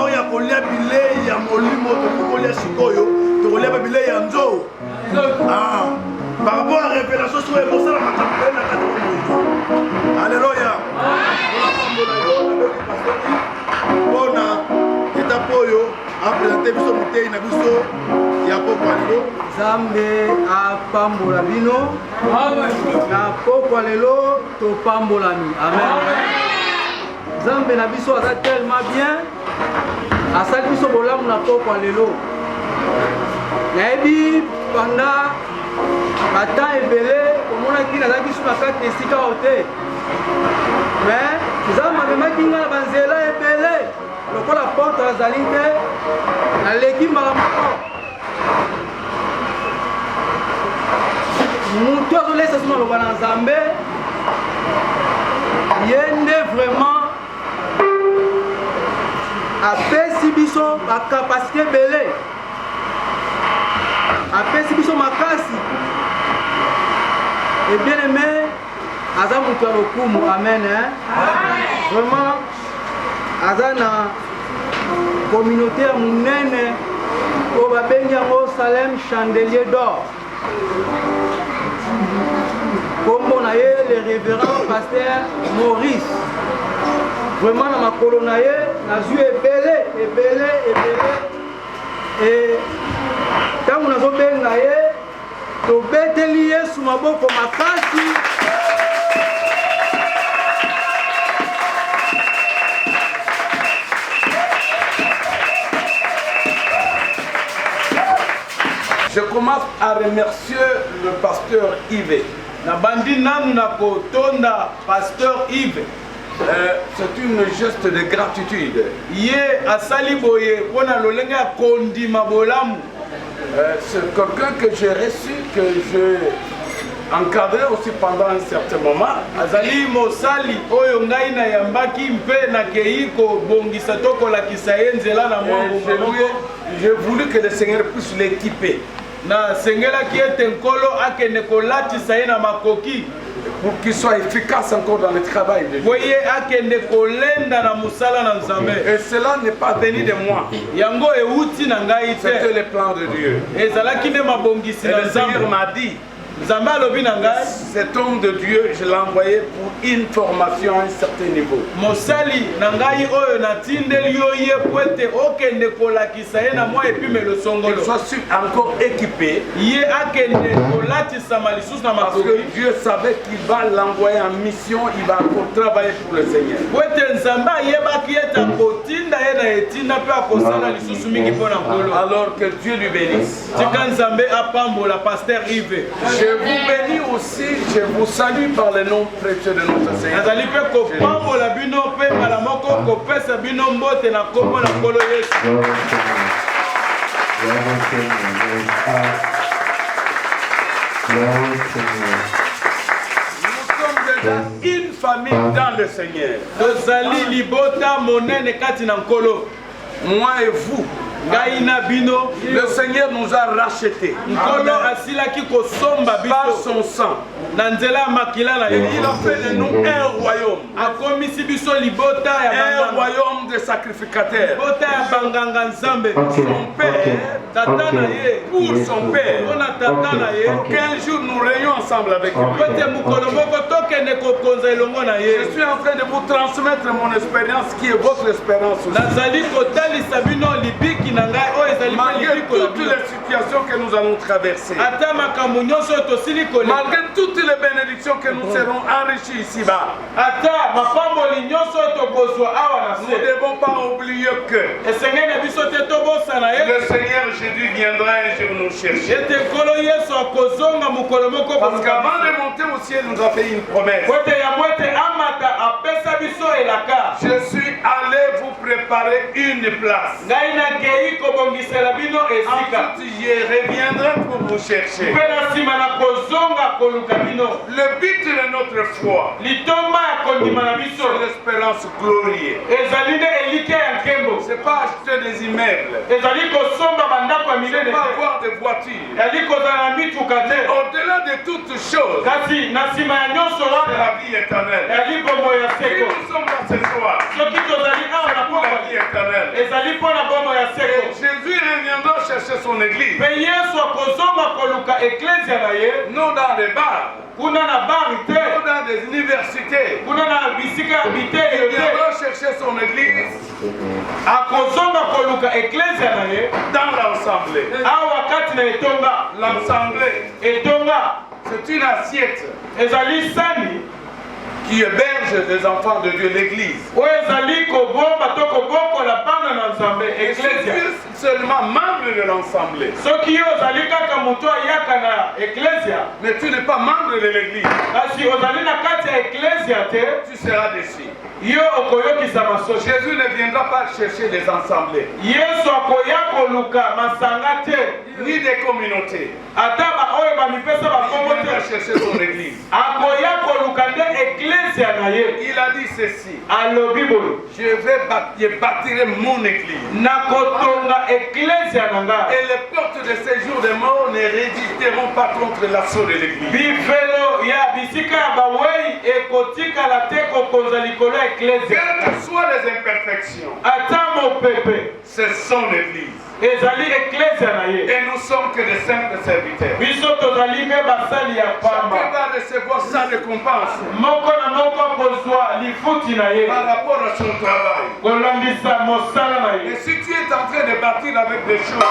alors ya kolia bilei ya molimo tokolia sikoyo tokolia bilei ya nzo par rapport à révélation sur les monstres na kati na kati. Alléluia. Bona étape oyo a présenté biso mutei na biso ya pokwa lelo. Zambe apambola bino na pokwa lelo topambolami. Amen. Zambe na biso aza tellement bien asali biso bolamu na pokwa lelo. Nayebi pendant batemps ebele omonaki nazalaki biso na kati esika oyo te, mais nzambe amemaki nga na banzela ebele lokola porte azali te naleki mbala moko. Mutu azolesa so maloba na nzambe ye nde vraiment apesi biso bakapasité ebele, apesi biso makasi. Et bien aimé, aza mutu ya lokumu. Amen. Vraiment, aza na communauté ya munene oyo babengi yango Salem Chandelier d'Or. Kombo na ye le révérend pasteur Maurice. Vraiment na makolo na ye nazwi ebele ebele ebele. Et ntango nazobenga ye tobeteli Yesu maboko makasi. Je commence à remercier le pasteur Yves. Nabandi nanu nako tonda pasteur Yves. C'est une geste de gratitude. Ye asali boye pona lolenga kondima bolamu. C'est quelqu'un que j'ai reçu, que j'ai encadré aussi pendant un certain moment. Azali mosali oyo ngai na yambaki mpe na keiko bongisa toko la kisayenzela na mwangu. J'ai voulu que le Seigneur puisse l'équiper. Na sengela ki ete nkolo akende kolatisa ye na makoki pour qu'il soit efficace encore dans le travail de Dieu. Et cela n'est pas venu de moi. C'était le plan de Dieu. Et le Seigneur m'a dit, cet homme de Dieu, je l'ai envoyé pour une formation à un certain niveau. Il soit encore équipé. Parce que Dieu savait qu'il va l'envoyer en mission, il va encore travailler pour le Seigneur. Alors que Dieu lui bénisse. Je vous bénis aussi, je vous salue par le nom précieux de notre Seigneur. Nous sommes déjà une famille dans le Seigneur. Moi et vous. Le Seigneur nous a rachetés par son sang. Il a fait de nous un royaume. Un royaume de sacrificateurs. Son Père, pour son Père, qu'un jour nous réunions ensemble avec lui. Je suis en train de vous transmettre mon expérience qui est votre expérience aussi. Malgré toutes les situations que nous allons traverser, malgré toutes les bénédictions que nous serons enrichis ici-bas, nous ne devons pas oublier que le Seigneur Jésus viendra un jour nous chercher. Parce qu'avant de monter au ciel, il nous a fait une promesse. Je suis allé vous préparer une place. esika. Ensuite, je reviendrai pour vous chercher. Pena sima na kozonga koluka bino. Le but de notre foi, Litoma ya kondima na biso. c'est l'espérance glorieuse. Ezali nde elike ya nkembo. C'est pas acheter des immeubles. Ezali kosomba bandako ya C'est minene. pas avoir des voitures. Ezali kozala na mituka te. Au-delà de toutes choses, Kasi na sima ya nyonso c'est wana la vie éternelle. ezali bombo ya Si seko. nous sommes là ce soir, Soki tozali awa na pour la pokwa vie éternelle. ezali mpo na bombo ya Et seko. Jésus reviendra chercher son église. Mpe Yesu akozonga koluka eklezia na ye Non dans les bars, kuna na bari te, non dans des universités. kuna na bisika ya Il biteyo te. viendra chercher son église Akozonga koluka eklezia na ye dans l'assemblée. awa kati na etonga. L'assemblée, Etonga c'est une assiette ezali sani qui héberge les enfants de Dieu, l'église. oyo ezali kobomba to kobokola bana na nzambe Et si tu eklezia. es seulement membre de l'assemblée, Soki yo ozali kaka moto ayaka na eklezia mais tu n'es pas membre de l'église, kasi ozali na kati ya eklezia te, tu seras déçu. yo okoyokisama so. Jésus ne viendra pas chercher des assemblées, Yesu akoya koluka masanga te, ni des communautés. ata oyo bamipesa Il bakongo viendra te. chercher son église. Akoya koluka nde eklezia na ye. Il a dit ceci: Alobi boyo, je bâtirai mon église. nakotonga eklezia na nga. Et les portes de séjour des morts ne résisteront pas contre l'assaut de l'église. Bifelo ya bisika ya bawei ekotikala te kokonza likolo ya eklezia. Quelles que soient les imperfections, Ata mopepe c'est son église. ezali eklezia na ye. Et nous sommes que des simples serviteurs. Biso tozali mpe basali ya Chacun pamba. va recevoir sa récompense Moko na moko akozwa lifuti na ye par rapport à son travail. kolambisa mosala na Et ye. si tu es en train de bâtir avec des choses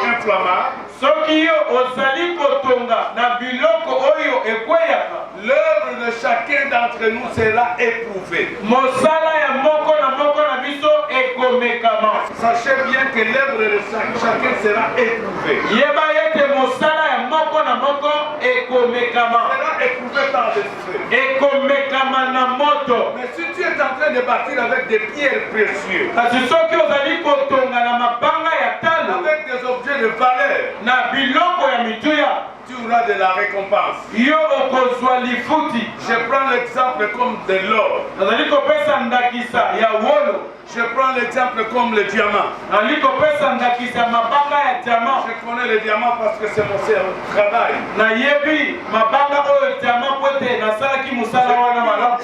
inflammables, Soki yo ozali kotonga na biloko oyo ekweyaka, l'œuvre de chacun d'entre nous sera éprouvée. mosala ya moko na biso ekomekama. Sachez bien que l'œuvre de chacun sera éprouvée. Yeba yete mosala ya moko na moko ekomekama. Sera éprouvée par le feu. Ekomekama na moto. Mais si tu es en train de bâtir avec des pierres précieuses, Kasi soki ozali kotonga na mabanga ya talo avec des objets de valeur, na biloko ya mituya, tu auras de la récompense. yo okozwa lifuti. Je prends l'exemple comme de l'or. Nazali kopesa ndakisa ya wolo. Je prends l'exemple comme le diamant. Nazali kopesa ndakisa ya mabanga ya diamant. Je connais le diamant parce que c'est mon travail. Nayebi mabanga oyo diamant pote nasalaki musala wana malamu.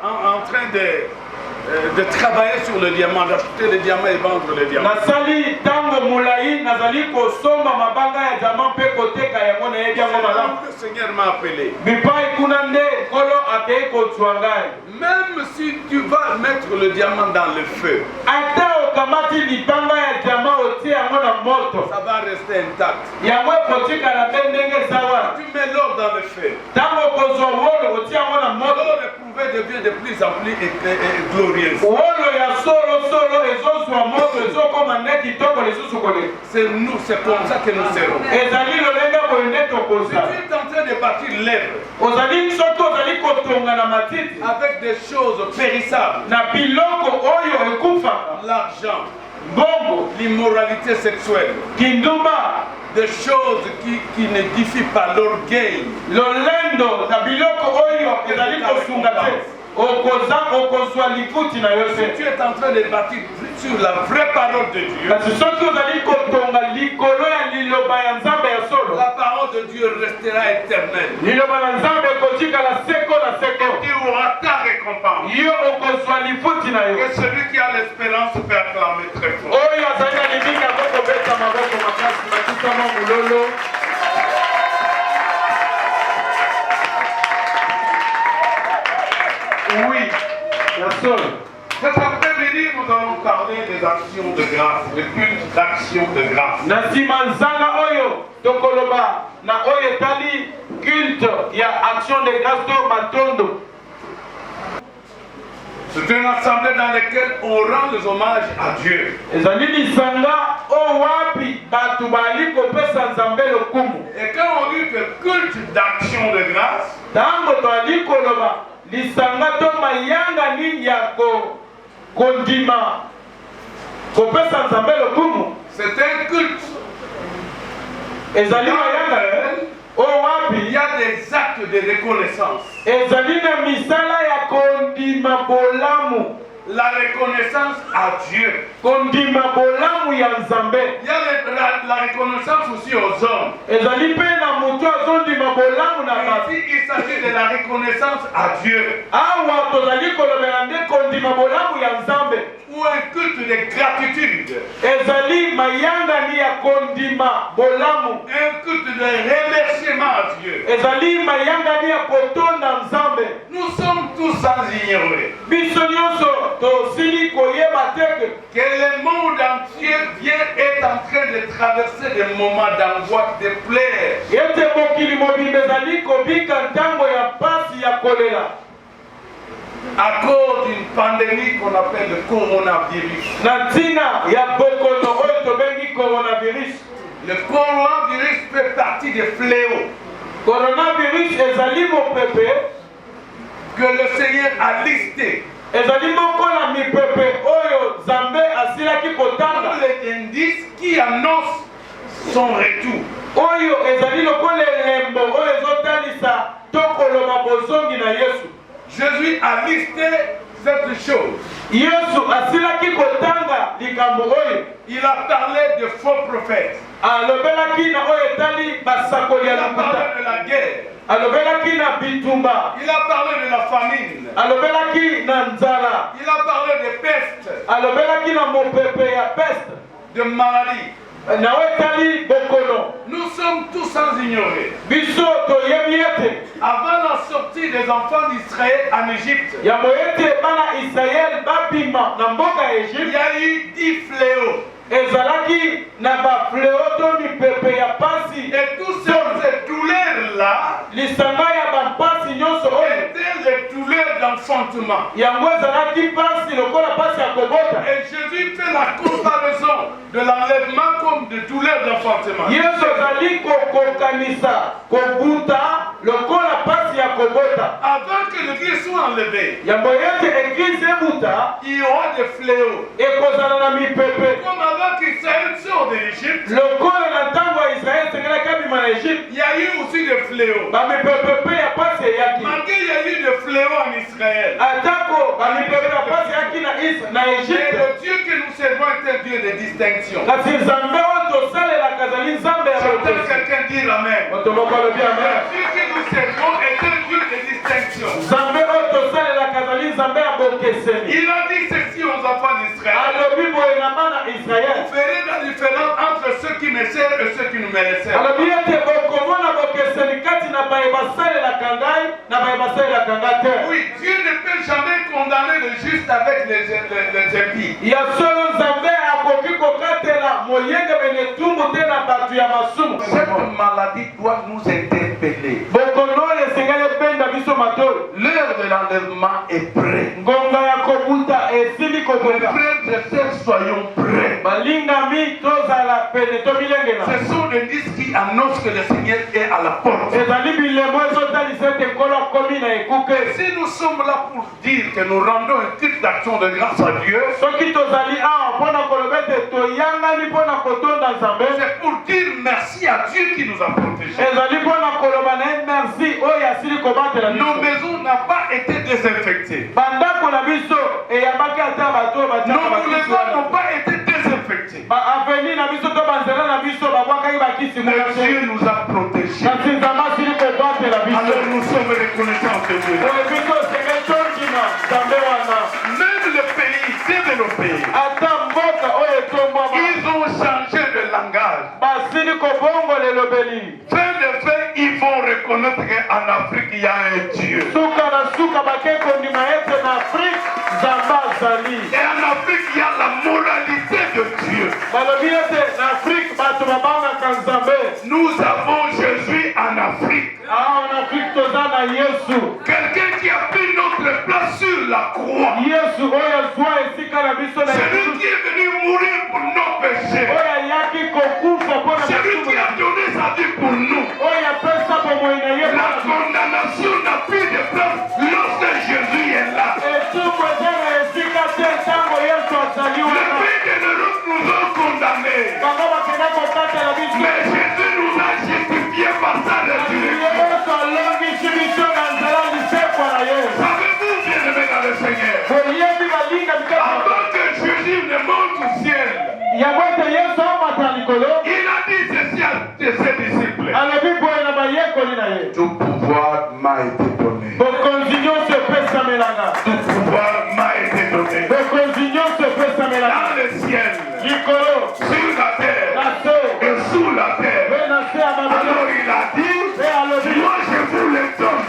En train de travailler sur le diamant, d'acheter le diamant et vendre le diamant. Nasali tango mulai nazali kosomba mabanga ya diamant pe koteka yango na yebi yango malamu. Le Seigneur m'a appelé. Bipai kuna nde kolo akei kozwa ngai. Même si tu vas mettre le diamant dans le feu, Ata okamati libanga ya diamant otie yango na moto, ça va rester intact. yango ekotikala mpe ndenge sawa. Tu mets l'or dans le feu. Tango kozwa wolo otie yango na moto, L'or éprouvé devient de plus en plus glorieuse. wolo ya solo ezozwa moto ezokoma nde kitoko lisusu kole. C'est nous, c'est comme ça que nous serons. Ezali lolenge boye nde Si tokozwa. tu es en train de bâtir l'œuvre Ozali soki ozali kotonga na matiti avec des choses périssables, na biloko oyo ekufaka, l'argent, bongo, l'immoralité sexuelle, kindumba, des choses qui n'édifient pas l'orgueil, lolendo na biloko oyo ezali kosunga te, okozwa lifuti na yo si te. tu es en train de bâtir sur la vraie parole de Dieu, Kasi soki ozali kotonga likolo ya liloba ya nzambe ya solo, la parole de Dieu restera éternelle. liloba na nzambe ekotikala seko na seko, Tu auras ta récompense. yo okozwa lifuti na yo. Que celui qui a l'espérance peut acclamer très fort. Oyo azali na limingi akokobeta maboko makasi bakisama mololo. Oui, la seule. Cet après-midi, nous allons parler des actions de grâce, le culte d'action de grâce. Na nsima nzanga oyo tokoloba na oyo etali culte ya action de grâce to matondo. C'est une assemblée dans laquelle on rend les hommages à Dieu. Ezali lisanga o wapi batu bali kopesa nzambe lokumu. Et quand on dit que culte d'action de grâce, Tango toali koloba lisanga to mayanga nini ya kondima kopesa nzambe lokumu. c'est un culte ezali mayanga o wapi il y a des actes de reconnaissance. ezali na misala ya kondima bolamu. La reconnaissance à Dieu. Kondima bolamu ya Nzambe. Il y a la reconnaissance aussi aux hommes. Ezali pe na mutu azondima bolamu na basi. Ici, il s'agit de la reconnaissance à Dieu. Awa tozali kolobela nde kondima bolamu ya Nzambe. Ou un culte de gratitude. Ezali mayanga ni ya kondima bolamu. Un culte de remerciement à Dieu. Ezali mayanga ni ya kotonda Nzambe. Nous sommes tous sans ignorer Biso nyonso tosili koyeba teke que le monde entier est en train de traverser des moments d'angoisse, de pleurs. ete mokili mobimba ezali kobika ntango ya pasi ya kolela À cause d'une pandémie qu'on appelle le coronavirus. na ntina ya bokono oyo tobengi coronavirus. Le coronavirus fait partie des fléaux Coronavirus ezali mopepe que le Seigneur a listés ezali moko na mipepe oyo Nzambe asilaki kotanga comme les indices qui annoncent son retour. oyo ezali lokola elembo oyo ezotalisa tokoloba bozongi na Yesu. Jésus a listé cette chose. Yesu asilaki kotanga likambo oyo. Il a parlé de faux prophètes. Alobelaki na oyo etali basakoli ya Il a lokuta. parlé de la guerre. Alobelaki na bitumba. Il a parlé de la famine. Alobelaki na nzala. Il a parlé de peste, Alobelaki na mopepe ya peste. de maladie. Na oyo etali bokono. Nous sommes tous sans ignorer. Biso toyebi ete Avant la sortie des enfants d'Israël en Égypte, ya moyete bana Israel babima na mboka ya il y Egypte a eu 10 fléaux. ezalaki na bafleo to mipepe ya pasi Et toutes ces douleurs-là lisanga ya bampasi nyonso oyo étaient les douleurs d'enfantement. yango ezalaki pasi lokola pasi ya kobota. Et Jésus fait la comparaison de l'enlèvement comme de douleurs d'enfantement. Yesu azali kokokanisa kobuta lokola pasi ya kobota. Avant que l'Église soit enlevée, yango ete eglize ebuta il y aura des fléaux. ekozala na mipepe Comme avant qu'Israël sort de l'Égypte, lokola na ntango ya Israeli esengelaki abima na Egypte. il y a eu aussi des fléaux. Bamipepe mpe ya pasi eyaki Malgré il y a eu des fléaux en Israël. atako bamipepe ya pasi eyaki na Et Egypte. le Dieu que nous servons est un Dieu de distinction. kasi Nzambe oyo tosalelaka azali Nzambe ya J'entends bokeseni. quelqu'un dire Amen. Moto moko alobi Le amen. Dieu que nous servons est un Dieu de distinction. Nzambe oyo tosalelaka azali Nzambe ya bokeseni. Il a dit ceci aux enfants d'Israël. alobi boye na bana Israel. Vous verrez la différence entre ceux qui me servent et ceux qui ne me le servent. alobi ete bokomona bokeseni kati na baye basalelaka ngai na baye basalelaka ngai te. Oui, Dieu ne peut jamais condamner le juste avec les impies. ya solo Nzambe akoki kokatela moyenge mene etumbu te na bato ya masumu. Cette maladie doit nous interpeller. bokono oyo esengeli ebenda biso matoi. L'heure de l'enlèvement est prête. ngonga ya kobuta esili Mes kokoka. frères et sœurs, soyons prêts. balingami tozala pene tomilengela. Ce sont des disques qui annoncent que le Seigneur est à la porte. ezali bilemo ezotalisa ete nkolo akomi na ekuke. Si nous sommes là pour dire que nous rendons un culte d'action de grâce à Dieu, soki tozali awa mpona koloba ete toyangani mpona kotonda Nzambe, c'est pour dire merci à Dieu qui nous a protégés. ezali mpona koloba na ye merci oyo asili kobatela Nos biso. maisons n'ont pas été désinfectées. bandako na biso eyambaki ata bato oyo Nos batiaka boulevards n'ont bakisi. pas été désinfectés. baaveni na biso to banzela na biso babwakaki bakisi Mais Dieu nous a protégés. kasi Nzambe asili kobatela biso. Alors nous sommes reconnaissants de Dieu. oyo biso osenge tondima Nzambe wana. Même le pays développé, ata mboka oyo etombwama ils ont changé de langage. basili kobongola elobeli. Fin de fait, ils vont reconnaître qu'en Afrique, il y a un Dieu. suka na suka bake kondima ete na Afrique Nzambe azali. Et en Afrique, il y a la moralité de Dieu. balobi ete na Afrique bato babangaka Nzambe. Nous avons Jésus en Afrique. awa na Afrique toza na Yesu. Quelqu'un qui a pris notre place sur la croix. Yesu oyo azwa esika na biso na Celui qui est venu mourir pour nos péchés. oyo ayaki kokufa mpo na Celui qui a donné sa vie pour nous. oyo apesa bomoi na ye La condamnation n'a plus de place lorsque Jésus est là. etumbu eza na esika te ntango Yesu azali Les wana. pays de l'Europe nous ont condamnés. bango bakenda kokatela biso Mais Jésus nous a Il a dit ceci à ses disciples. Tout pouvoir m'a été donné. Tout pouvoir m'a été donné. Dans le ciel, sur la terre et sous la terre. Alors il a dit, moi je vous les donne.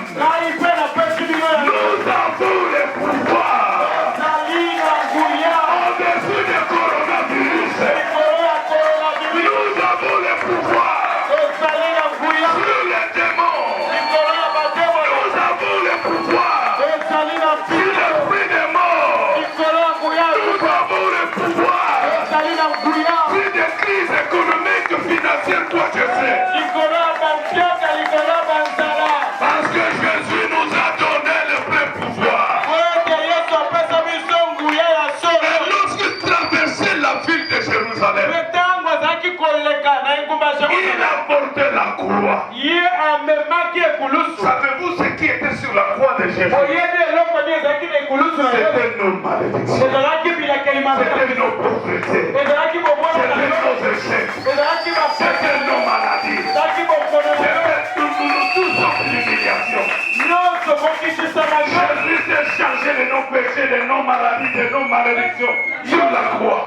Nous avons le pouvoir au-dessus du coronavirus. Nous avons le pouvoir sur les démons. Nous avons le pouvoir sur l'esprit des morts. Nous avons le pouvoir sur des crises économiques, financières, toi tu sais. Parce que Jésus nous a donné le plein pouvoir. Et lorsqu'il traversait la ville de Jérusalem, il a porté la croix. Savez-vous ce qui était sur la croix de Jésus? C'était nos malédictions. C'était nos pauvretés. C'était nos échecs. C'était nos maladies. C'était tous sortes d'humiliations. Jésus s'est chargé de nos péchés, de nos maladies, de nos malédictions sur la croix.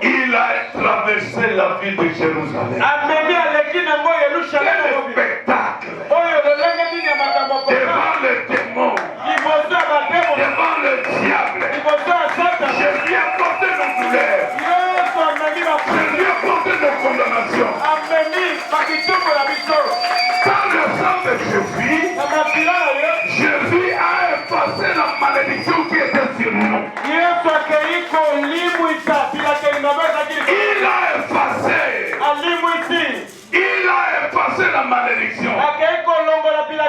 Il a traversé la ville de Jérusalem. Quel spectacle! Devant le démon, devant le diable, Jésus a porté nos douleurs. Jésus a porté nos condamnations. Par le sang de Jésus, Jésus a effacé la malédiction qui était sur nous. Il a effacé la malédiction.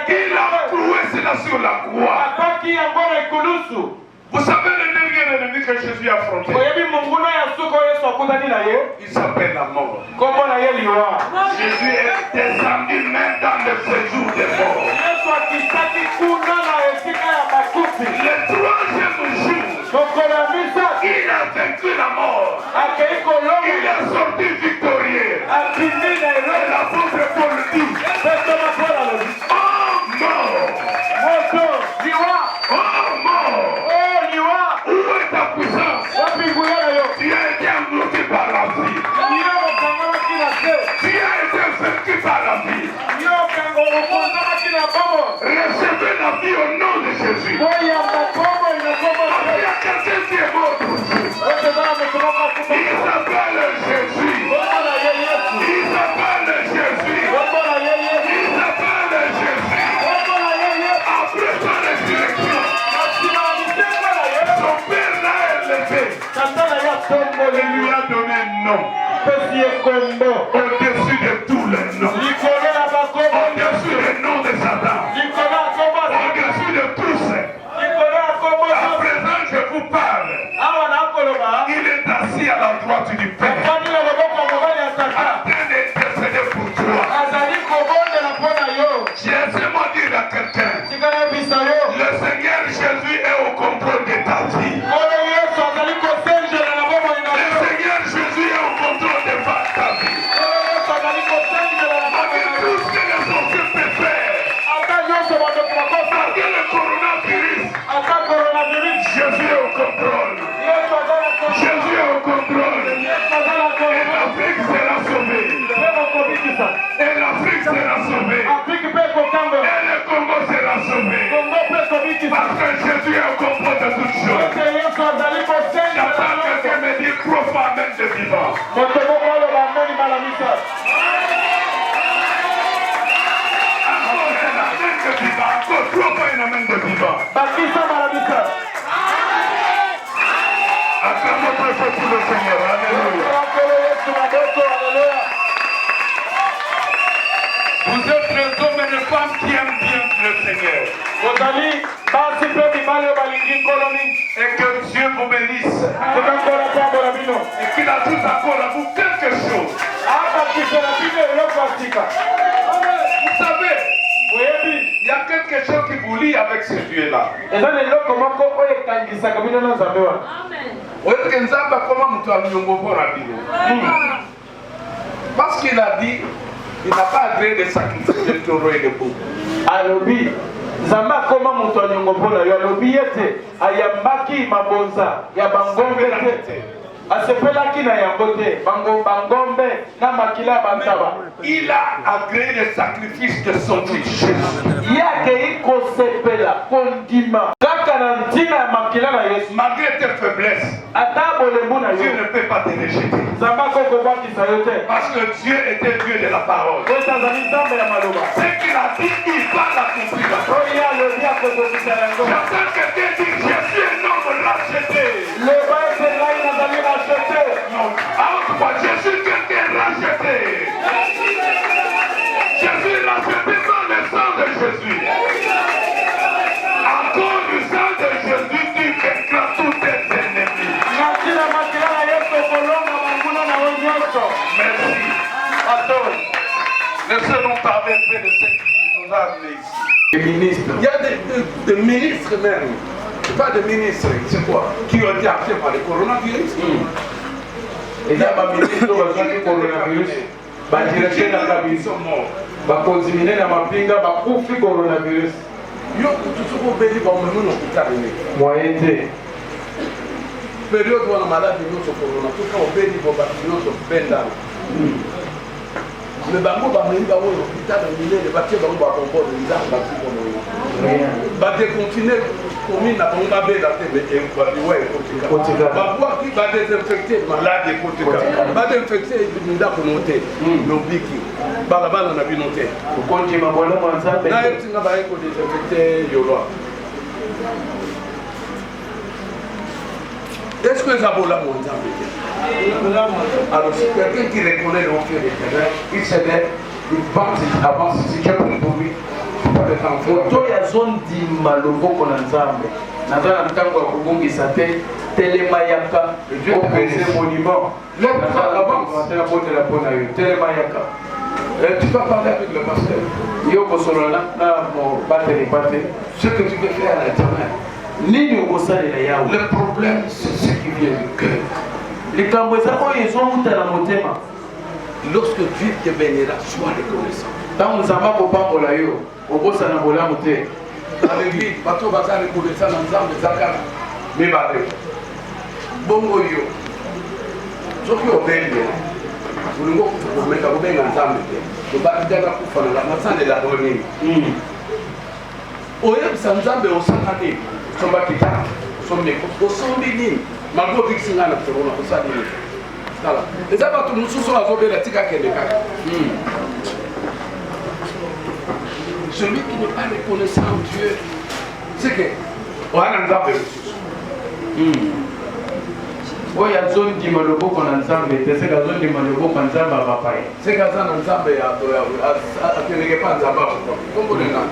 Il a cloué cela sur la croix. Vous savez le dernier ennemi que Jésus a affronté? Il s'appelle la mort. Jésus est descendu même dans le séjour des morts. Le troisième jour, il a vaincu la mort. Il est sorti victorieux. Et l'apôtre Paul dit, oh mort, oh mort, où est ta puissance? Tu as été englouti par la vie. Tu as été vaincu par la vie. Recevez la vie au nom de Jésus. Il y a quelqu'un qui est mort pour Dieu. Il s'appelle Jésus. Il s'appelle Jésus. Il s'appelle Jésus. Après sa résurrection, son père l'a élevé. Il lui a donné un nom au-dessus de tous les noms. Au-dessus des noms de Satan. Au-dessus de tous. À présent, je vous parle. Il est assis à la droite du Père. En train d'intercéder pour toi. Laissez-moi dire à quelqu'un. Le Seigneur Jésus est au contrôle de ta vie. Le Seigneur Jésus est au contrôle de ta vie. Malgré tout ce que les sorciers peuvent faire, malgré le coronavirus, Jésus est au contrôle. Jésus est au contrôle. Et l'Afrique sera sauvée. Et l'Afrique sera sauvée. Et le Congo sera sauvé. Parce que Jésus est au contrôle de toutes choses. J'attends quelqu'un me dire profond amen de vivant. Encore profond un amen de vivant. Acclamons très fort pour le Seigneur. Alléluia. Vous êtes les hommes et les femmes qui aiment bien le Seigneur. Et que Dieu vous bénisse. Et qu'il ajoute encore à vous quelque chose. Vous savez, il y a quelque chose qui vous lie avec ce Dieu-là. là. Et dans les locaux, comment est-ce que ça comme nous avons? Parce qu'il a dit, il n'a pas agréé de sacrifier de taureaux et de boucs. Alobi, Zamba comment moto nyongopona yo alobi yete ayambaki mabonza ya bangombe te. Asepelaki na yangote bangombe na makila bantaba. Il a agréé le sacrifice de son fils Jésus. Yake iko sepela kondima. Kaka na ntina ya makila na Yesu. Malgré tes faiblesses, Ata bolembu na Dieu yo. ne peut pas te rejeter. Zamba koko baki sayote. Parce que Dieu était Dieu de la parole. Ko tazali Nzambe ya maloba. Ce qu'il a dit, il va l'accomplir. Oya alobi akokokisa yango. J'entends quelqu'un dire, Jésus est un homme racheté. Le baise lai nazali racheté. Non, alors Jésus quelqu'un racheté. Jésus racheté par le sang de Jésus. À cause du sang de Jésus, tu écrases tous tes ennemis. Merci. Attends. Laissez-nous parler près de ce qui nous a amenés ici. Les ministres. Il y a des ministres même. Pas de ministres, c'est quoi? Qui ont été appelés par le coronavirus. Et là, les ministres ont besoin du coronavirus. Directeur de la cabine. Bakozimine na mapinga bakufi coronavirus. Yo kutusuko beli ba mu hôpital ni. Moyen te. Période wana malade nous so corona tout ka obeli bo ba nous so benda. Mais bango ba mu ba wo hôpital ni le ba tie bango ba kompo ni za ba ti ko no. Ba déconfiner commune na bango ba be la te be en kwa di wa kotika. Ba kwa ki ba désinfecter malade kotika. Ba désinfecter nda ko noter. No biki. Balabala na binote. Ukonje mabwana mwanza be. Na yetu nga ba ko désinfecter yolo. Est-ce que ça vaut la montagne? Alors, si quelqu'un qui reconnaît le fait des terrains, il se lève, il pense, il avance, si tu as pour lui, tu peux le faire. Photo ya zone di maloboko na Nzambe. Nazala ntango ya kobongisa te telemayaka opese monument. Nazala avance na pote la pona yo telemayaka. Tu vas parler avec le pasteur. Yo kosolola na mo bateli pate. Ce que tu veux faire à l'éternel. Nini okosalela yawe? Le problème, c'est ce qui vient du cœur. Likambo eza oyo ezowuta na motema. Lorsque Dieu te bénira, sois reconnaissant. Ntango Nzambe akopambola yo okosana bolamu te. À l'église, bato baza reconnaissant na Nzambe ezaka mibale. Bongo yo. Soki obeli olingo komeka kobenga Nzambe te. Tobakitaka kufa na sandela nini. Oyebisa Nzambe osala nini. Sombakita, sombeko, osombi nini. Malgré que c'est là, on a ça dit. Voilà. Les abattus nous sont à la la tika kendeka. Celui qui n'est pas reconnaissant en Dieu, c'est que on a un Nzambe. Oya zone di maloboko na Nzambe, c'est que zone di maloboko na Nzambe va pas. C'est que ça na Nzambe ya kendeka pas Nzambe. Comment on a?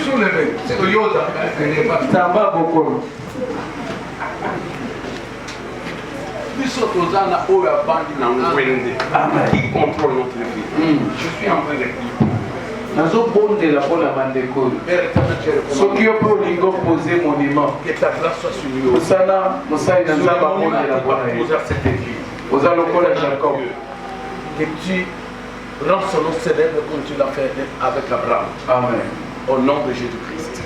Soulevez, c'est que Yoda n'est pas Tamba Bokoro. Biso tozana oya bandi na ngwende. Qui contrôle notre vie. Je suis en train de dire. Nazo bonde la pola bandeko. Soki yo po lingo poser monument. Que ta grâce soit sur nous. Osana mosai na Nzamba bonde la pola. Poser cette église. Oza lokola Jacob. Que tu rends son nom célèbre comme tu l'as fait avec Abraham. Amen. Au nom de Jésus-Christ.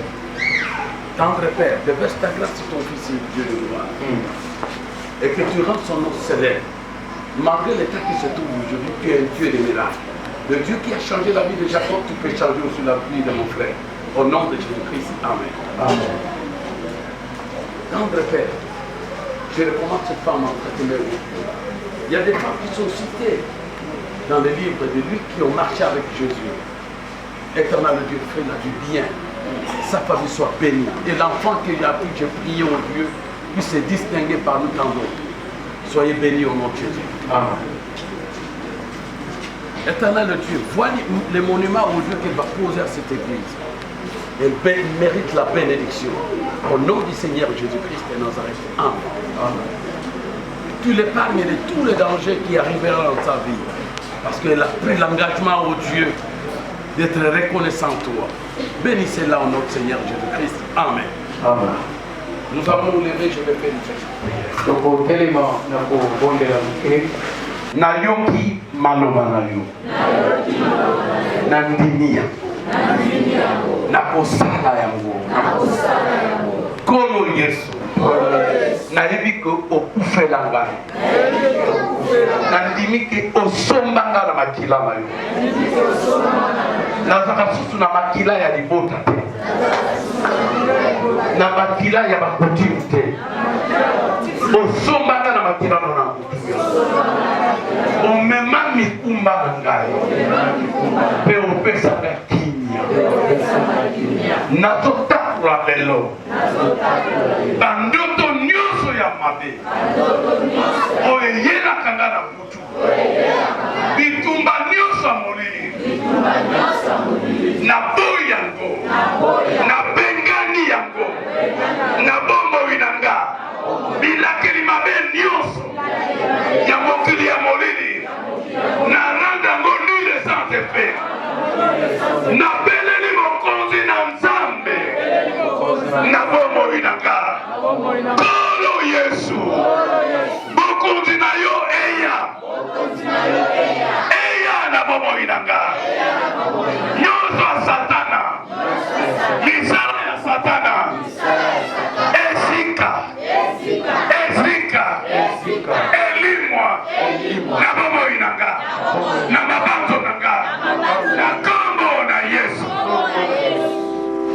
Tendre Père, déverse ta grâce sur ton Fils, Dieu de gloire. Et que tu rendes son nom célèbre. Malgré l'état qui se trouve aujourd'hui, tu es un Dieu de miracles. Le Dieu qui a changé la vie de Jacob, tu peux changer aussi la vie de mon frère. Au nom de Jésus-Christ. Amen. Amen. Tendre Père, je recommande cette femme en train de. Il y a des femmes qui sont citées dans les livres de lui qui ont marché avec Jésus. Éternel Dieu, fais-la du bien. Sa famille soit bénie. Et l'enfant qu'il a pris, j'ai prié au Dieu, puisse se distinguer parmi tant d'autres. Soyez bénis au nom de Jésus. Amen. Éternel Dieu, vois les monuments au Dieu qu'il va poser à cette église. Elle mérite la bénédiction. Au nom du Seigneur Jésus-Christ de Nazareth. Amen. Amen. Tu l'épargnes de tous les dangers qui arriveront dans sa vie. Parce qu'elle a pris l'engagement au Dieu d'être reconnaissant à toi. Bénissez-la au nom de Seigneur Jésus-Christ. Amen. Amen. Nous allons nous lever, je vais faire une chose. Donc, tellement, Nayoki maloba na yo. Na ndimia. Na kosala yango. Kolo Yesu. Nayebi ko okufela ngai. Nandimi ke osomba nga na makila na yo. Nazaka susu na makila ya libota te. Na makila ya bakotimi te. Osomba nga na makila na kutu. Omema mikumba na ngai. Pe opesaka kimia. Nazotakula lelo. Bandoto nyonso ya mabe. Oyelaka nga na kutu. Bitumba nyonso ya molili. Na boyi yango. Na bengani yango. Na bomoi na nga. Bilakeli mabe nyonso ya mokili ya molili. Na randa yango nule sans effet. Na beleli mokonzi na nzambe. Na bomoi na nga. Kolo Yesu. Mokonzi na yo eya. Eya na bomoi na nga. Nyonso ya Satana. Misala ya Satana. Esika. Elimwa. Na bomoi na nga. Na mabanzo na nga. Na kombo na Yesu.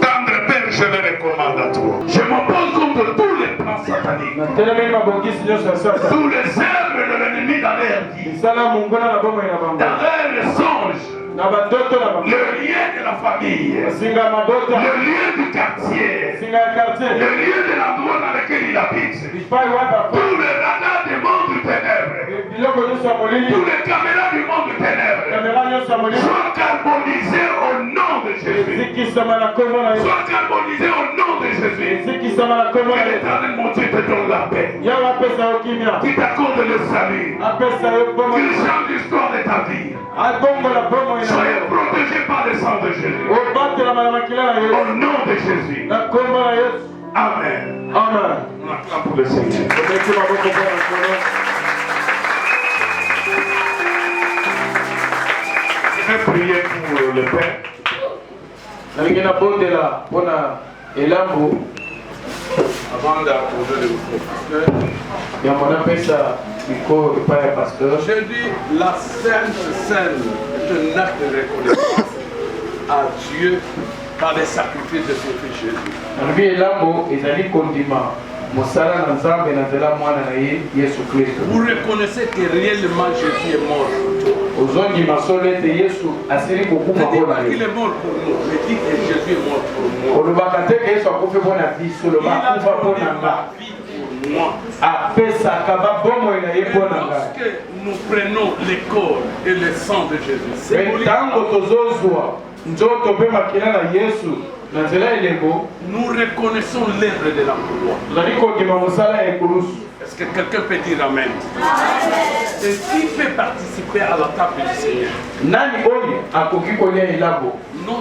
Tendre Père, je le recommande à toi. Je m'oppose contre tous les plans sataniques. Tous les œuvres de l'ennemi dans l'air dit. Dans l'air songe. Le lien de la famille. Le lien du quartier. Le lien de l'endroit dans lequel il habite. Tous les radars du monde du ténèbres. Tous les caméras du monde du ténèbres. Soient carbonisés au nom de Jésus. Soient carbonisés au nom de Jésus. Que l'Éternel mon Dieu te donne la paix. Qui t'accorde le salut. Qu'il change l'histoire de ta vie. Soyez protégés par le sang de Jésus. Au nom de Jésus. Amen. Amen. On acclame pour le Seigneur. Je vais prier pour le Père. Avant d'apposer le pasteur. Je dis la Sainte Seine est un acte de reconnaissance à Dieu par les sacrifices de son Fils Jésus. Vous reconnaissez que réellement Jésus est mort pour toi. Je ne dis pas qu'il est mort pour nous, mais dit que Jésus est mort pour moi. Il a donné la vie pour moi. Lorsque nous prenons le corps et le sang de Jésus, nous reconnaissons l'œuvre de la croix. Est-ce que quelqu'un peut dire Amen? Et qui peut participer à la table du Seigneur? Non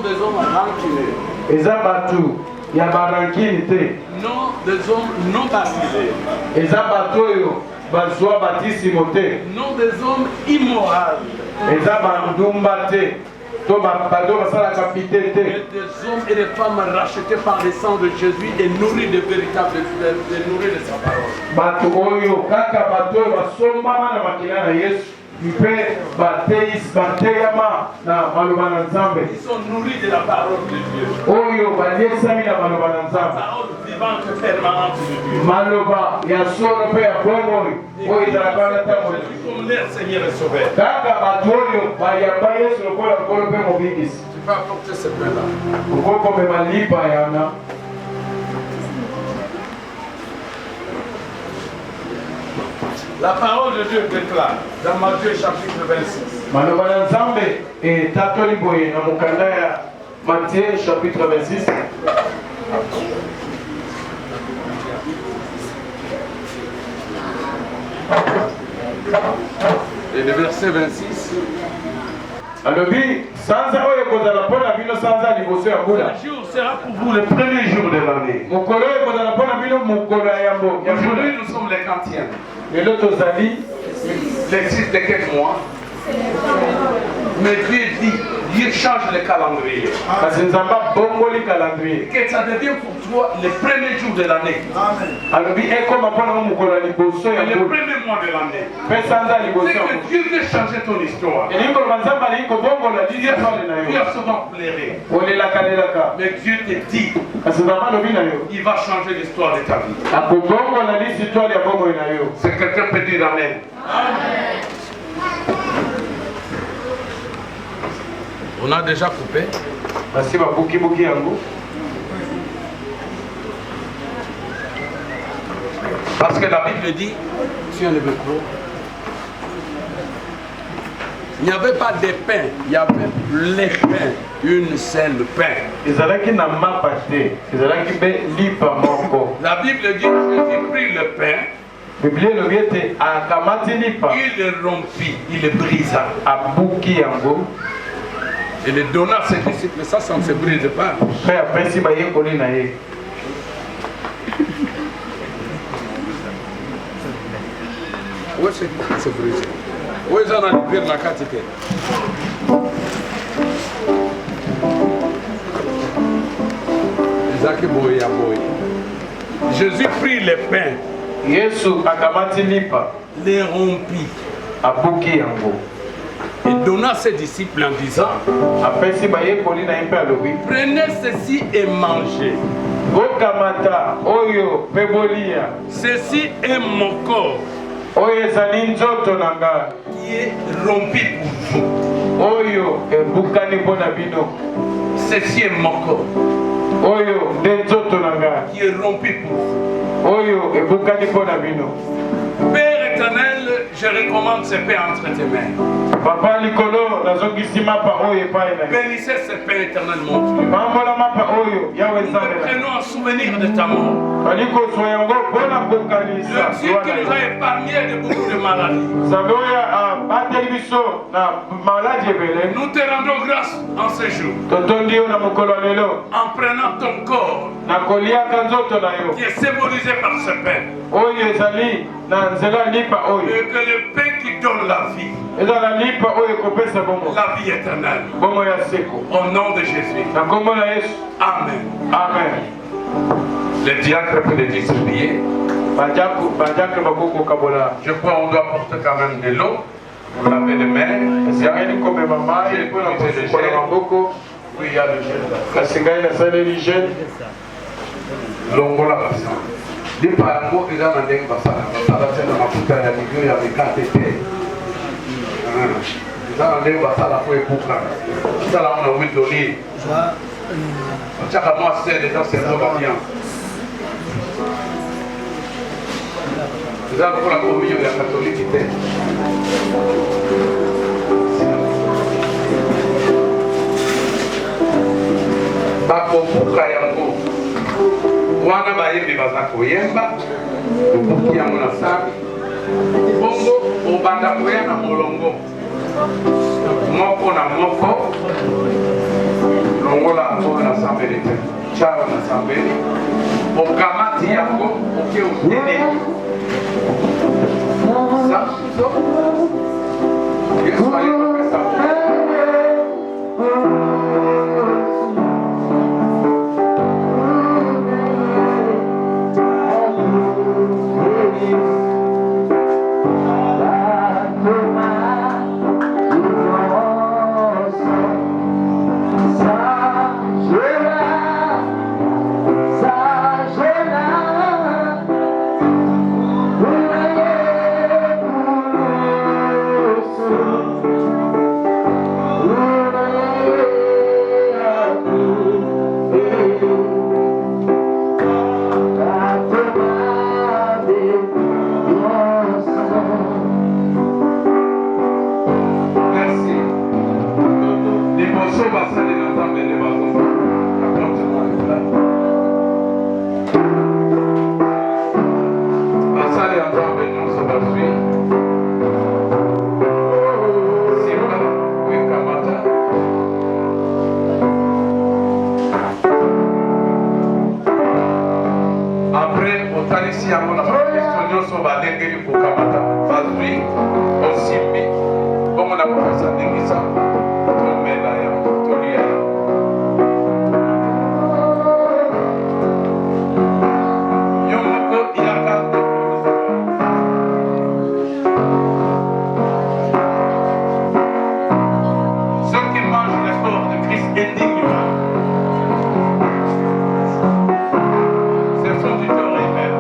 des hommes rancuniers. Non des hommes non baptisés. Non des hommes immoraux. Et des hommes et des femmes rachetés par le sang de Jésus et nourris de véritables nourris de sa parole. Ils sont nourris de la parole de Dieu. La parole vivante et permanente de Dieu. Comme leur Seigneur est sauveur. Tu vas apporter cette main-là. La parole de Dieu déclare dans Matthieu chapitre 26. Matthieu chapitre 26. Et le verset 26. Alors, Ce jour sera pour vous le premier jour de l'année. Aujourd'hui, nous sommes les 40e. Les 6 de quel mois? Mais Dieu dit, Dieu change le calendrier. Que ça devienne pour toi le premier jour de l'année. Et le premier mois de l'année. C'est que Dieu veut changer ton histoire. Tu as souvent pleuré. Mais Dieu te dit, il va changer l'histoire de ta vie. C'est quelqu'un peut dire Amen. Amen. On a déjà coupé. Parce que la Bible dit, si on le veut trop, il n'y avait pas de pain, il y avait les pains, une seule pain. La Bible dit, Jésus prit le pain, il le rompit, il le brisa. Et le donna à ses disciples, ça ne se brise pas. Où est-ce que c'est brisé? Où est-ce qu'on a libéré la quantité? Jésus prit le pain, les rompit et donna à ses disciples en disant, prenez ceci et mangez. Ceci est mon corps qui est rompu pour vous. Ceci est mon corps qui est rompu pour vous. Père éternel, je recommande ce pain entre tes mains. Bénissez ce pain éternel, mon Dieu. Nous prenons un souvenir de ta mort. Le Dieu qui nous a épargné de beaucoup de maladies. Nous te rendons grâce en ce jour. En prenant ton corps qui est symbolisé par ce pain. Et que le pain qui donne la vie. La vie éternelle. Au nom de Jésus. Amen. Amen. Le diacre peut le distribuer. Je crois qu'on doit porter quand même de l'eau. Vous lavez les mains. Oui, il y a le gel. Longola basa. Di parango eza na ndenge basala. Basala tena mafuta ya migio ya mikate te. Eza na ndenge basala po epuka. Basala on a huile d'olive. Chaka moi c'est déjà c'est trop bien. Eza pour la communion ya catholique te. Bakopuka yango. Wana bayembi baza koyemba obuki yango na sami bongo obanda koya na molongo moko na moko longola yango na sambeli te chao na sambeli okamati yango oke otene saso yesu ayekopesa ici à mon appartement, sur la ligne pour Kamata, Fazui, Osimbi, bon, on a commencé à dire ça, Tomelaya, Tolia. Yomoko, Yaka, ceux qui mangent le corps de Christ indignement, c'est son du cœur même.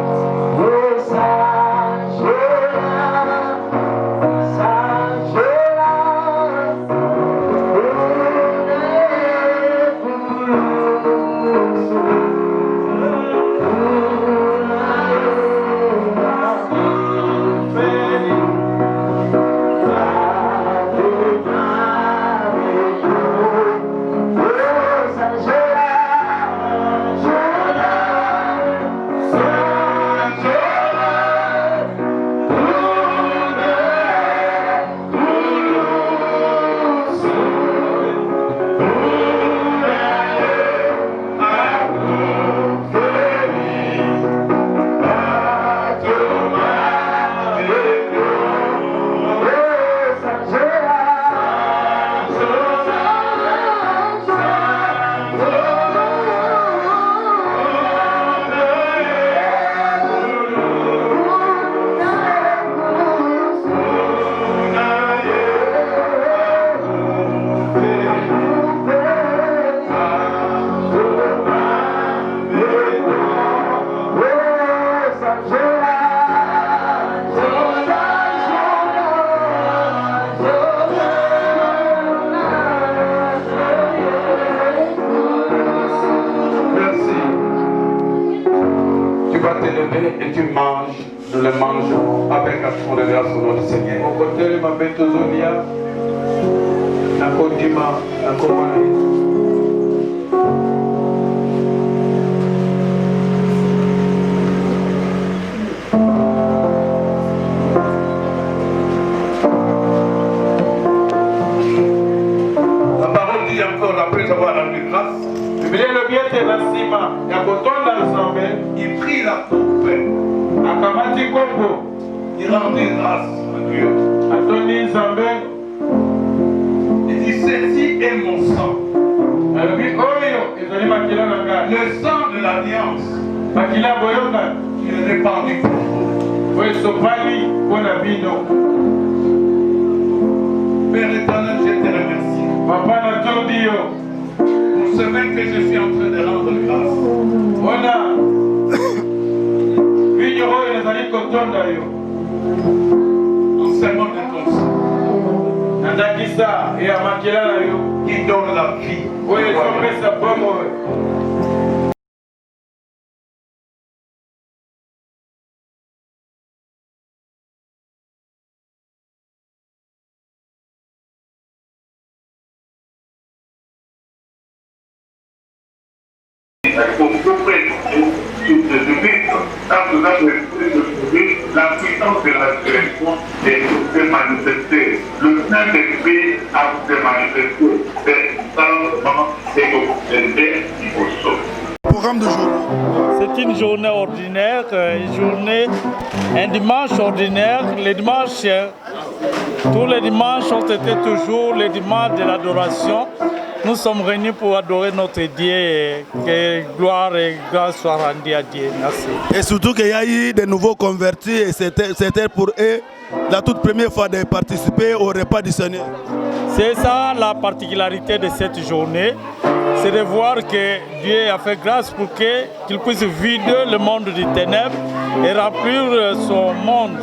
Et tu manges, nous le mangeons avec action de grâce au nom du Seigneur. La parole dit encore, après avoir rendu grâce, il prit la coupe. Il rendit grâce à Dieu. Il dit, ceci est mon sang. Le sang de l'alliance. Il est répandu pour vous. Père éternel, je te remercie. Pour ce même que je suis en train de rendre grâce. En serment de ton sang. Qui donne la vie. La puissance de la résurrection est manifestée. Le Saint-Esprit a se manifesté. C'est seulement Programme de jour. C'est une journée ordinaire, un dimanche ordinaire. Les dimanches, tous les dimanches ont été toujours les dimanches de l'adoration. Nous sommes réunis pour adorer notre Dieu et que gloire et grâce soient rendues à Dieu. Merci. Et surtout qu'il y a eu de nouveaux convertis et c'était pour eux la toute première fois de participer au repas du Seigneur. C'est ça la particularité de cette journée, c'est de voir que Dieu a fait grâce pour qu'il puisse vider le monde des ténèbres et remplir son monde.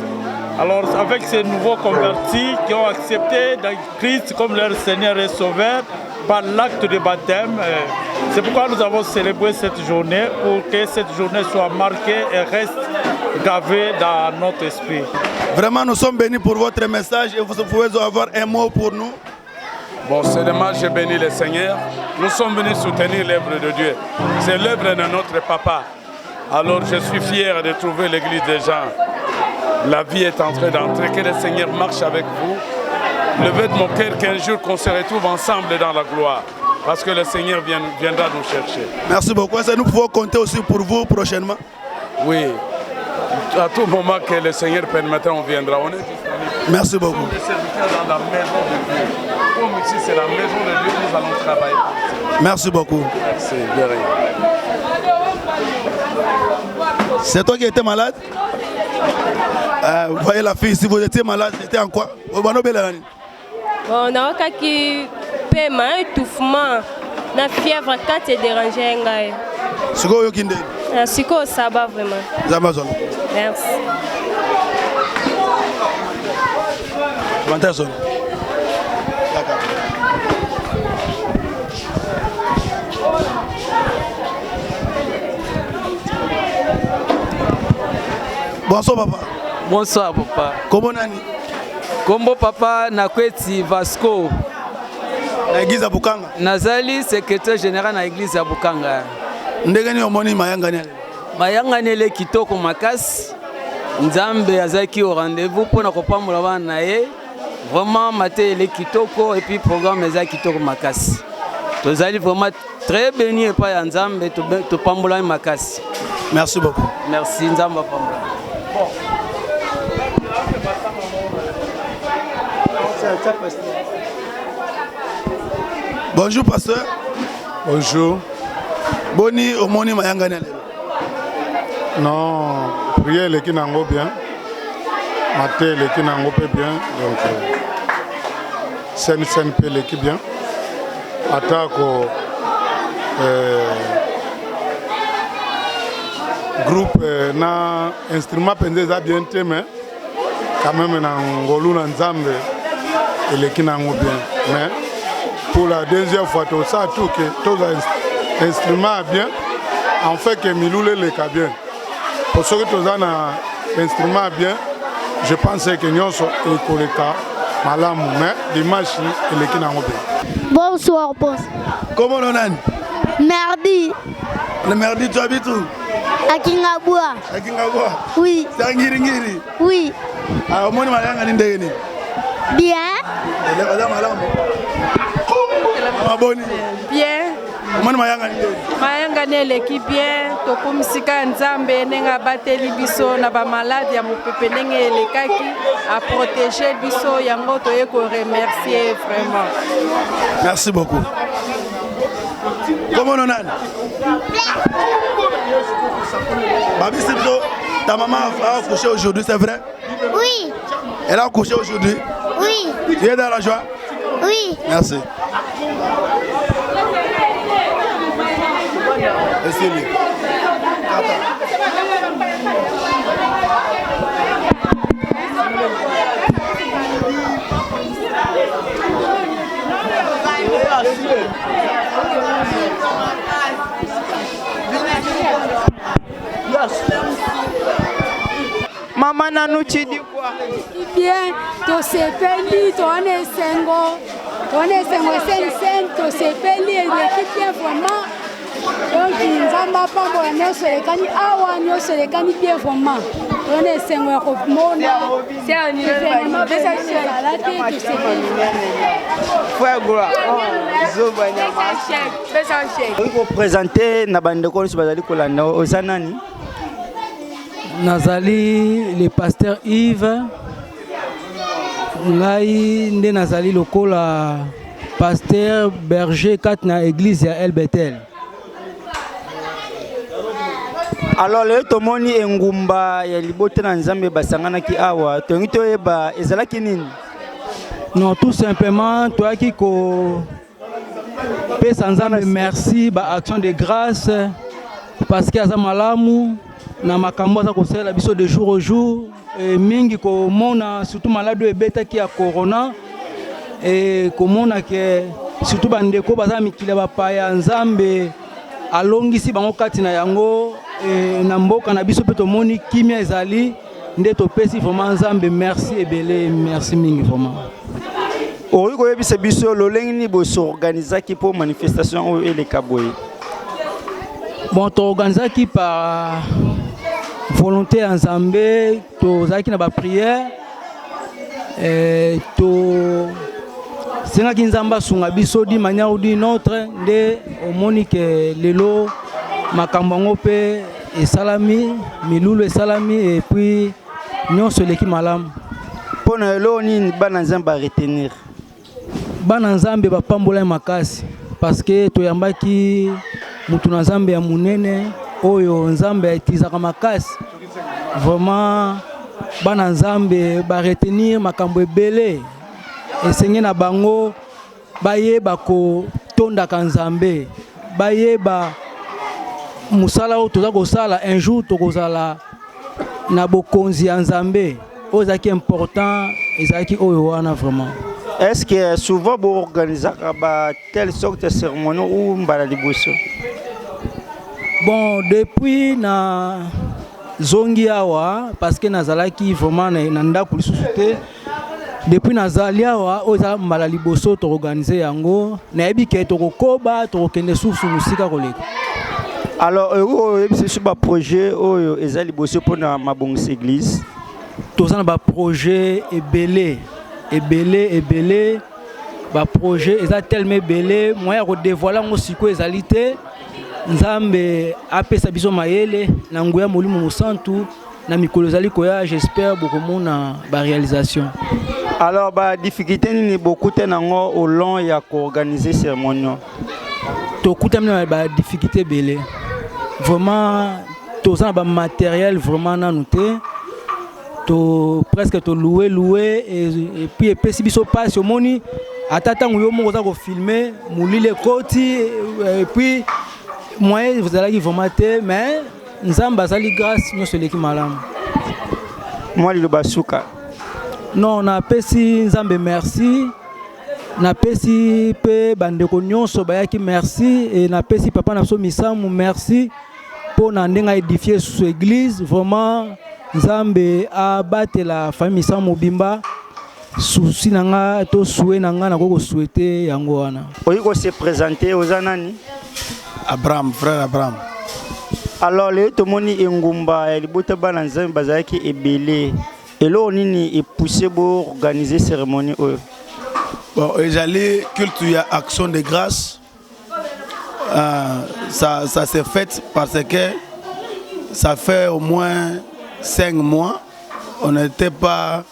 Alors avec ces nouveaux convertis qui ont accepté Christ comme leur Seigneur et Sauveur, par l'acte de baptême. C'est pourquoi nous avons célébré cette journée, pour que cette journée soit marquée et reste gravée dans notre esprit. Vraiment, nous sommes bénis pour votre message et vous pouvez avoir un mot pour nous. Bon, seulement j'ai béni le Seigneur. Nous sommes venus soutenir l'œuvre de Dieu. C'est l'œuvre de notre papa. Alors je suis fier de trouver l'église des gens. La vie est en train d'entrer. Que le Seigneur marche avec vous. Levez de mon cœur qu'un jour qu'on se retrouve ensemble dans la gloire. Parce que le Seigneur viendra nous chercher. Merci beaucoup. Est-ce que nous pouvons compter aussi pour vous prochainement? Oui. À tout moment que le Seigneur permettra, on viendra. On est disponible. Merci beaucoup. Pour les serviteurs dans la maison de Dieu. Comme ici, c'est la maison de Dieu, nous allons travailler. Merci beaucoup. Merci, de rien. C'est toi qui étais malade? Vous voyez la fille, si vous étiez malade, c'était en quoi? Bon, on a eu paiement, étouffement, la fièvre, quand tu es dérangé. C'est quoi Yokinde? C'est quoi ça va vraiment? Amazon. Merci. D'accord. Bonsoir papa. Bonsoir papa. Comment nani? Kombo papa Nakweti Vasco. Na église ya Bukanga. Nazali secrétaire général na église ya Bukanga. Ndegeni omoni mayangani. Mayangani ele kitoko makasi. Nzambe azaki au rendez-vous pour na kopambola bana na ye. Vraiment maté ele kitoko et puis programme ezaki kitoko makasi. Tozali vraiment très béni et pas Nzambe to pambola makasi. Merci beaucoup. Merci Nzamba pambola. Bonjour pasteur. Bonjour. Boni omoni mayangani. Non, prière les qui n'en bien. Maté les qui n'en bien. Donc scène peu les qui bien. Attaque groupe na instrument pendé ça bien mais quand même na ngolu na nzambe et les qui n'en bien. Mais pour la deuxième fois tout ça tout que tous les instruments bien en fait que miloule les cas bien. Pour ceux qui ont un instrument bien, je pense que nous sommes écolés, malam, mais l'image est les qui n'ont bien. Bonsoir, boss. Comment on a? Merdi. Le merdi, tu habites où? À Kingaboua. À Kingaboua? Oui. C'est à Ngiri? Oui. Alors, moi, je suis bien. Bien. Mayanga l'équipe bien tokumisika nzambe nenga bateli biso na ba malade ya mopepe nenge lekaki à protéger biso yango toye ko remercier vraiment. Merci beaucoup. Comment on a? Babi Sipso, ta maman a accouché aujourd'hui, c'est vrai? Oui. Elle a accouché aujourd'hui? Oui. Tu es dans la joie? Oui. Merci. Essayez. Maman nanou tu dis quoi? Bien, to sepeli, to ane sengo sen, to sepeli l'équipe bien vraiment. Donc nzamba pambola nyonso elekani awa nyonso elekani bien vraiment. On est sengo ya komona. C'est un événement pesa chala te to sepeli. Frère Goura. Pesa chèque. On peut présenter na bandeko nso bazali kolanda ozanani. Nazali le pasteur Yves ngai nde nazali lokola pasteur berger kat na église ya El Bethel. Alors le tomoni engumba ya libote na nzambe basangana ki awa tongi toyeba ezalaki nini? Non, tout simplement toyaki ko pesa nzambe merci ba action de grâce parce que aza malamu na makambo za kosala biso de jour au jour et mingi ko mona surtout malade ebetaki ya corona et komona ke surtout bandeko baza mikila bapaya nzambe alongisi bango kati na yango na mboka na biso pe tomoni kimia ezali nde topesi vraiment nzambe merci ebele merci mingi vraiment. Ori koyebisa biso lolengi ni boso organisaki pour manifestation oyo eleka boye. Bon, to organisaki par volonté en Zambé, to zaki na ba prière to senga kinzamba sunga biso di manière ou d'une autre nde omoni ke lelo makambo ngo pe et salami, milulu et salami et puis nyonso leki malam. Pour nous, ni bananzamba retenir. Bananzambe ba pambola makasi parce que toyambaki mutu na nzambe ya munene oyo nzambe itizaka makasi. Vraiment bananzambe ba retenir makambo ebele. Esenge na bango bayeba ko tonda kanzambe. Bayeba musala o toza kosala un jour tokozala na bokonzi ya nzambe ozaki important ezaki oyo wana vraiment. Est-ce que souvent vous organisez telle sorte de cérémonie ou mbala liboso? Bon, depuis na zongi awa parce que nazalaki vraiment na ndako lisusu te. Depuis nazali awa oza mbala liboso to organiser yango na yebi ke to kokoba to kende susu musika koleka. Alors c'est sur ba projet oyo ezali liboso pour na mabongisi église. Tozana ba projet ebele ba projet eza tellement ebele moya ko dévoiler ngo siko ezali te nzambe apesa biso mayele na nguya molimo mosantu na mikolo ezali koya j'espère beaucoup mona ba réalisation. Alors ba difficulté ni beaucoup te nango au long ya ko organiser cérémonie. To kutamna ba difficulté belé. Vraiment tozana ba matériel vraiment nanu te. To presque to louer et puis epesi biso passe au moni atata nguyo moko za ko filmer mulile koti et puis moi vous allez vraiment te mais nzamba zali grâce nyonso leki malamu. Moi li basuka. Non na pesi nzambe merci. Na pesi pe bandeko nyonso bayaki merci et na pesi papa na so misamu merci pour na ndenga édifier sous église vraiment. Nzambe a battu la famille sans mobimba souci nanga to souhait nanga na ko souhaiter yango wana. Oyiko se présenter aux anani Abraham, frère Abraham. Alors le tomoni engumba libota bana nzambe bazaki ebele elo nini e pousser pour organiser cérémonie bon j'allais culte ya action de grâce ça s'est fait parce que ça fait au moins 5 mois, on n'était pas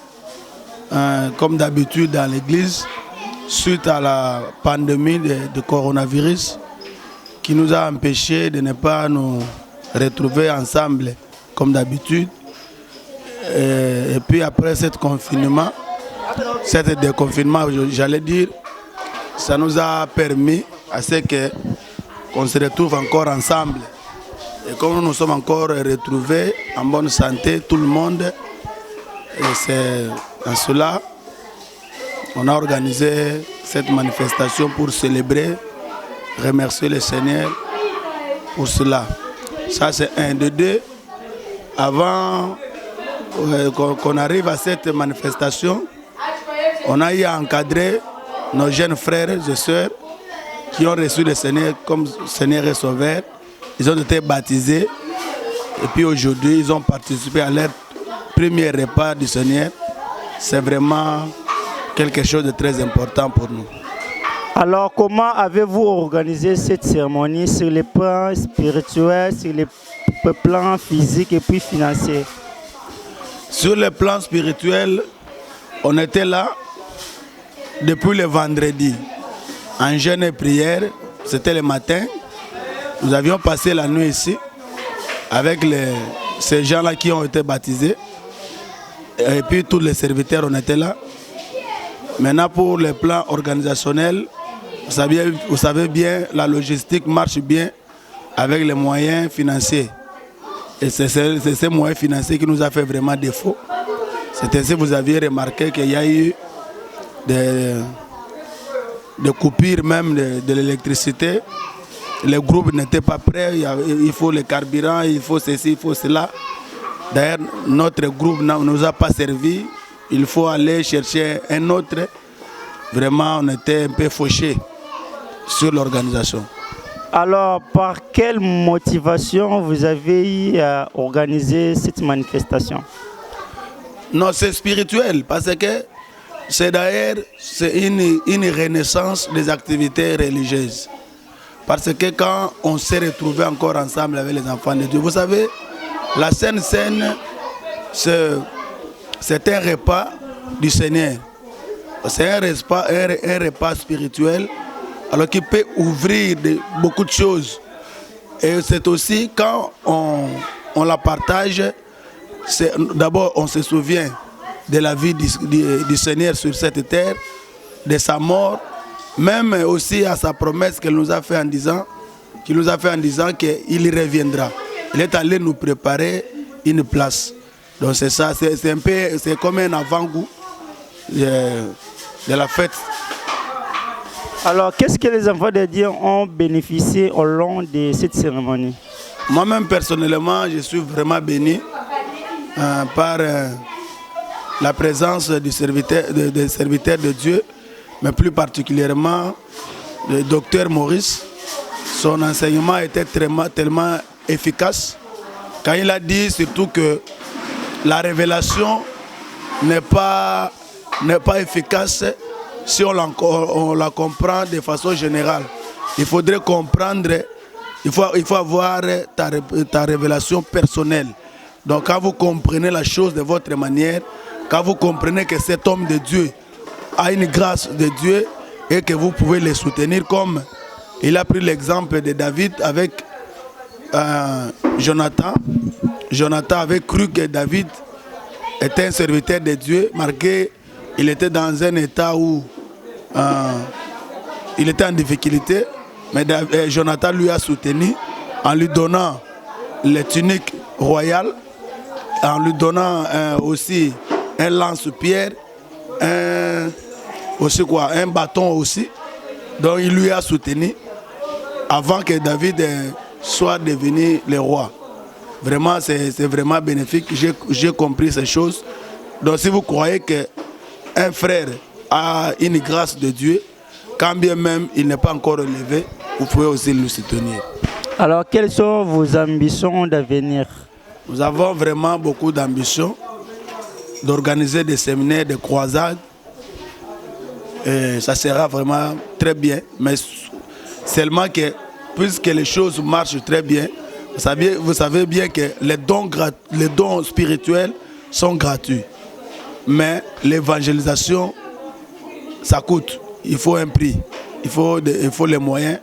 comme d'habitude dans l'église suite à la pandémie de coronavirus qui nous a empêchés de ne pas nous retrouver ensemble comme d'habitude. Et puis après ce déconfinement, j'allais dire, ça nous a permis à ce qu'on se retrouve encore ensemble. Et comme nous sommes encore retrouvés en bonne santé, tout le monde, et c'est en cela on a organisé cette manifestation pour célébrer, remercier le Seigneur pour cela. Ça c'est un de deux. Avant qu'on arrive à cette manifestation, on a eu à encadrer nos jeunes frères et sœurs qui ont reçu le Seigneur comme Seigneur et Sauveur. Ils ont été baptisés et puis aujourd'hui ils ont participé à leur premier repas du Seigneur. C'est vraiment quelque chose de très important pour nous. Alors comment avez-vous organisé cette cérémonie sur les plans spirituels, sur les plans physiques et puis financiers? Sur le plan spirituel, on était là depuis le vendredi en jeûne et prière, c'était le matin. Nous avions passé la nuit ici avec ces gens-là qui ont été baptisés. Et puis tous les serviteurs, on était là. Maintenant pour le plan organisationnel, vous savez bien, la logistique marche bien avec les moyens financiers. Et c'est ces moyens financiers qui nous a fait vraiment défaut. C'est ainsi que vous aviez remarqué qu'il y a eu des coupures même de l'électricité. Les groupes n'étaient pas prêts, il faut le carburant, il faut ceci, il faut cela. D'ailleurs, notre groupe ne nous a pas servi, il faut aller chercher un autre. Vraiment, on était un peu fauchés sur l'organisation. Alors, par quelle motivation vous avez eu à organiser cette manifestation? Non, c'est spirituel, parce que c'est d'ailleurs une renaissance des activités religieuses. Parce que quand on s'est retrouvés encore ensemble avec les enfants de Dieu, vous savez, la Sainte Seine, c'est un repas du Seigneur. C'est un repas spirituel, alors qu'il peut ouvrir beaucoup de choses. Et c'est aussi quand on la partage, d'abord on se souvient de la vie du Seigneur sur cette terre, de sa mort, même aussi à sa promesse qu'il nous a fait en disant qu'il il reviendra. Il est allé nous préparer une place. Donc c'est ça, c'est comme un avant-goût de la fête. Alors, qu'est-ce que les enfants de Dieu ont bénéficié au long de cette cérémonie? Moi-même, personnellement, je suis vraiment béni par la présence des serviteurs de Dieu, mais plus particulièrement le docteur Maurice. Son enseignement était tellement efficace quand il a dit surtout que la révélation n'est pas efficace si on la comprend de façon générale. Il faudrait comprendre, il faut avoir ta révélation personnelle. Donc quand vous comprenez la chose de votre manière, quand vous comprenez que cet homme de Dieu a une grâce de Dieu et que vous pouvez le soutenir, comme il a pris l'exemple de David avec Jonathan. Jonathan avait cru que David était un serviteur de Dieu, malgré il était dans un état où il était en difficulté, mais Jonathan lui a soutenu en lui donnant les tuniques royales, en lui donnant aussi un lance-pierre, un bâton aussi. Donc il lui a soutenu avant que David soit devenu le roi. Vraiment, c'est vraiment bénéfique. J'ai compris ces choses. Donc si vous croyez qu'un frère a une grâce de Dieu, quand bien même il n'est pas encore élevé, vous pouvez aussi le soutenir. Alors, quelles sont vos ambitions d'avenir? Nous avons vraiment beaucoup d'ambitions d'organiser des séminaires, des croisades. Et ça sera vraiment très bien. Mais seulement que, puisque les choses marchent très bien, vous savez bien que les dons spirituels sont gratuits. Mais l'évangélisation, ça coûte. Il faut un prix. Il faut les moyens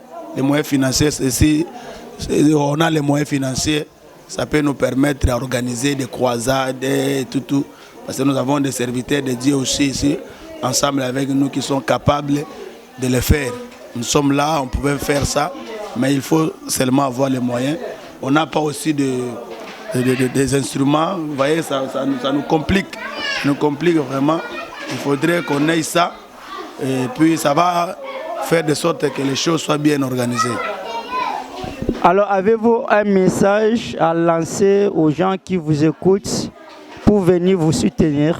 financiers. Si on a les moyens financiers, ça peut nous permettre d'organiser des croisades et tout. Parce que nous avons des serviteurs de Dieu aussi ici, ensemble avec nous, qui sont capables de le faire. Nous sommes là, on pouvait faire ça, mais il faut seulement avoir les moyens. On n'a pas aussi des instruments. Vous voyez, ça nous complique. Ça nous complique vraiment. Il faudrait qu'on ait ça. Et puis ça va faire de sorte que les choses soient bien organisées. Alors, avez-vous un message à lancer aux gens qui vous écoutent pour venir vous soutenir?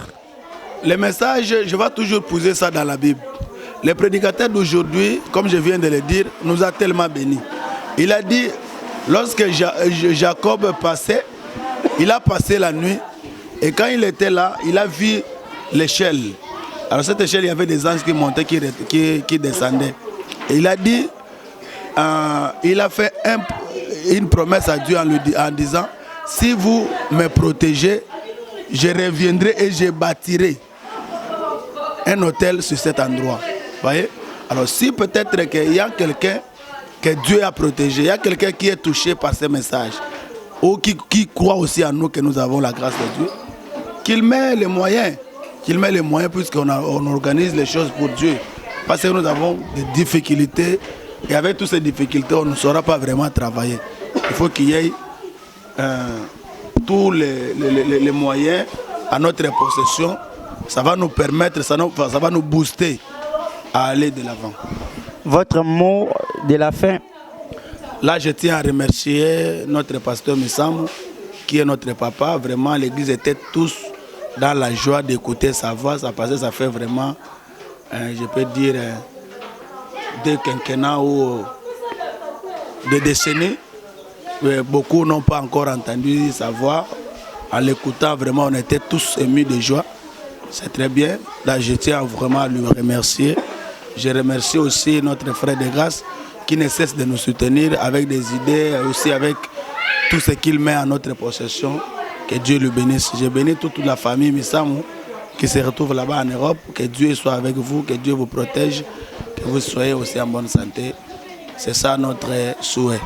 Le message, je vais toujours poser ça dans la Bible. Le prédicateur d'aujourd'hui, comme je viens de le dire, nous a tellement bénis. Il a dit, lorsque Jacob passait, il a passé la nuit. Et quand il était là, il a vu l'échelle. Alors cette échelle, il y avait des anges qui montaient, qui descendaient. Et il a dit, il a fait une promesse à Dieu en disant, si vous me protégez, je reviendrai et je bâtirai un hôtel sur cet endroit. Voyez? Alors si peut-être qu'il y a quelqu'un que Dieu a protégé, il y a quelqu'un qui est touché par ce message, ou qui croit aussi en nous que nous avons la grâce de Dieu, qu'il met les moyens, puisqu'on organise les choses pour Dieu. Parce que nous avons des difficultés, et avec toutes ces difficultés, on ne saura pas vraiment travailler. Il faut qu'il y ait tous les moyens à notre possession. Ça va nous permettre, ça va nous booster à aller de l'avant. Votre mot de la fin? Là, je tiens à remercier notre pasteur Missamou, qui est notre papa. Vraiment, l'église était tous dans la joie d'écouter sa voix. Ça fait vraiment, je peux dire, des quinquennats ou des décennies. Beaucoup n'ont pas encore entendu sa voix. En l'écoutant, vraiment, on était tous émus de joie. C'est très bien. Là, je tiens vraiment à lui remercier. Je remercie aussi notre frère de grâce qui ne cesse de nous soutenir avec des idées et aussi avec tout ce qu'il met à notre possession. Que Dieu le bénisse. Je bénis toute la famille Misamou qui se retrouve là-bas en Europe. Que Dieu soit avec vous, que Dieu vous protège, que vous soyez aussi en bonne santé. C'est ça notre souhait.